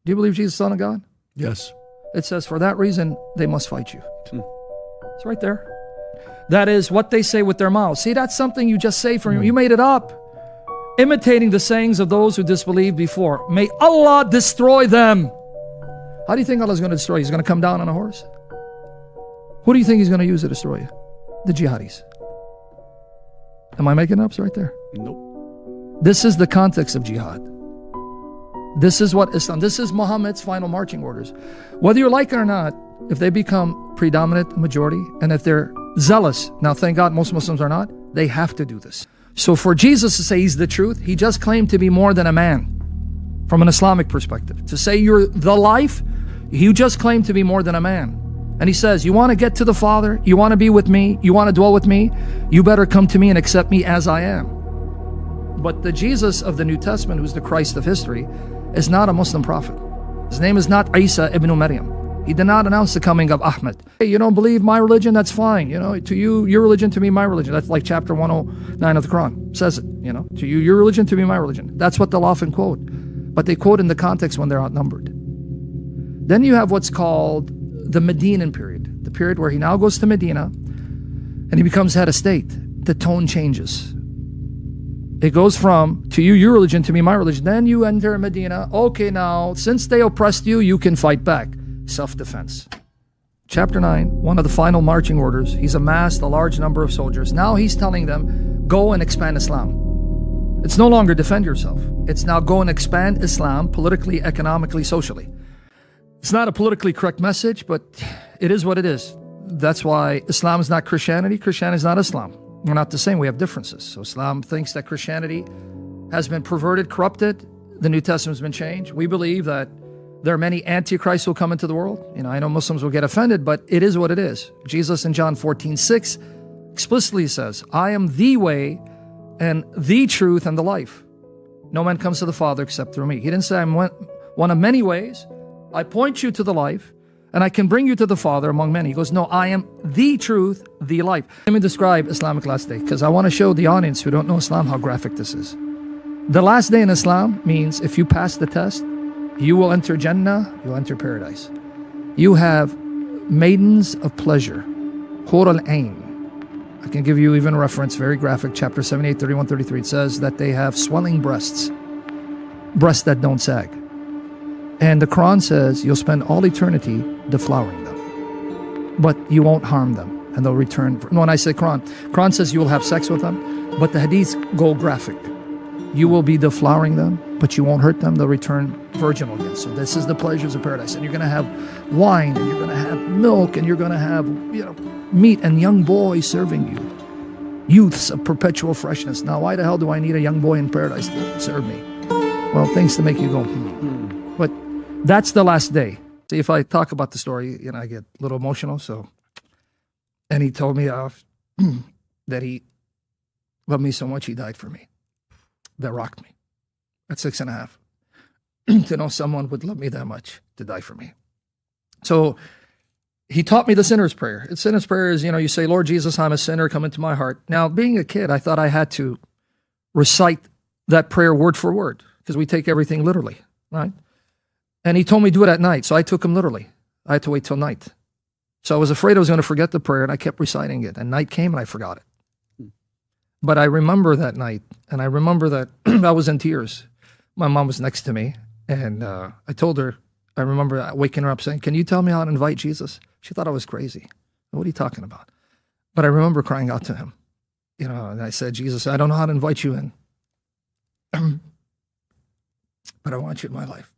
Do you believe Jesus is the Son of God? Yes. It says, for that reason, they must fight you. It's right there. That is what they say with their mouths. See, that's something you just say from you. You made it up. Imitating the sayings of those who disbelieved before. May Allah destroy them. How do you think Allah is going to destroy you? He's going to come down on a horse? Who do you think He's going to use to destroy you? The jihadis. Am I making it up? It's right there. Nope. This is the context of jihad. This is what Islam, this is Muhammad's final marching orders. Whether you like it or not, if they become predominant majority, and if they're zealous, now thank God most Muslims are not, they have to do this. So for Jesus to say He's the truth, He just claimed to be more than a man from an Islamic perspective. To say you're the life, He just claimed to be more than a man. And He says, you want to get to the Father, you want to be with me, you want to dwell with me, you better come to me and accept me as I am. But the Jesus of the New Testament, who's the Christ of history, is not a Muslim prophet. His name is not Isa ibn Maryam. He did not announce the coming of Ahmed. Hey, you don't believe my religion? That's fine. You know, to you, your religion, to me, my religion. That's like chapter 109 of the Quran. Says it, you know, to you, your religion, to me, my religion. That's what they'll often quote. But they quote in the context when they're outnumbered. Then you have what's called the Medinan period. The period where he now goes to Medina and he becomes head of state. The tone changes. It goes from, to you, your religion, to me, my religion. Then you enter Medina. Okay, now, since they oppressed you, you can fight back. Self-defense. Chapter 9, one of the final marching orders, he's amassed a large number of soldiers. Now he's telling them, go and expand Islam. It's no longer defend yourself. It's now go and expand Islam politically, economically, socially. It's not a politically correct message, but it is what it is. That's why Islam is not Christianity. Christianity is not Islam. We're not the same. We have differences. So Islam thinks that Christianity has been perverted, corrupted. The New Testament has been changed. We believe that there are many antichrists who will come into the world. You know, I know Muslims will get offended, but it is what it is. Jesus in John 14:6 explicitly says, I am the way and the truth and the life. No man comes to the Father except through me. He didn't say I'm one of many ways. I point you to the life, and I can bring you to the Father among many. He goes, no, I am the truth, the life. Let me describe Islamic last day, because I want to show the audience who don't know Islam how graphic this is. The last day in Islam means if you pass the test, you will enter Jannah, you'll enter paradise. You have maidens of pleasure, Hur al-Ain. I can give you even a reference, very graphic, chapter 78, 31, 33. It says that they have swelling breasts, breasts that don't sag. And the Quran says you'll spend all eternity deflowering them, but you won't harm them, and they'll return. When I say Quran says you will have sex with them, but the hadiths go graphic. You will be deflowering them, but you won't hurt them. They'll return virginal again. So this is the pleasures of paradise. And you're going to have wine, and you're going to have milk, and you're going to have, you know, meat and young boys serving you. Youths of perpetual freshness. Now, why the hell do I need a young boy in paradise to serve me? Well, things to make you go, But that's the last day. See, if I talk about the story, you know, I get a little emotional. So, and he told me that he loved me so much, he died for me. That rocked me at 6.5. To know someone would love me that much to die for me. So he taught me the sinner's prayer. The sinner's prayer is, you know, you say, Lord Jesus, I'm a sinner, come into my heart. Now, being a kid, I thought I had to recite that prayer word for word, because we take everything literally, right? And he told me do it at night, so I took him literally. I had to wait till night. So I was afraid I was going to forget the prayer, and I kept reciting it. And night came, and I forgot it. But I remember that night, and I remember that I was in tears. My mom was next to me, and I told her, I remember waking her up saying, can you tell me how to invite Jesus? She thought I was crazy. What are you talking about? But I remember crying out to him, you know, and I said, Jesus, I don't know how to invite you in, but I want you in my life.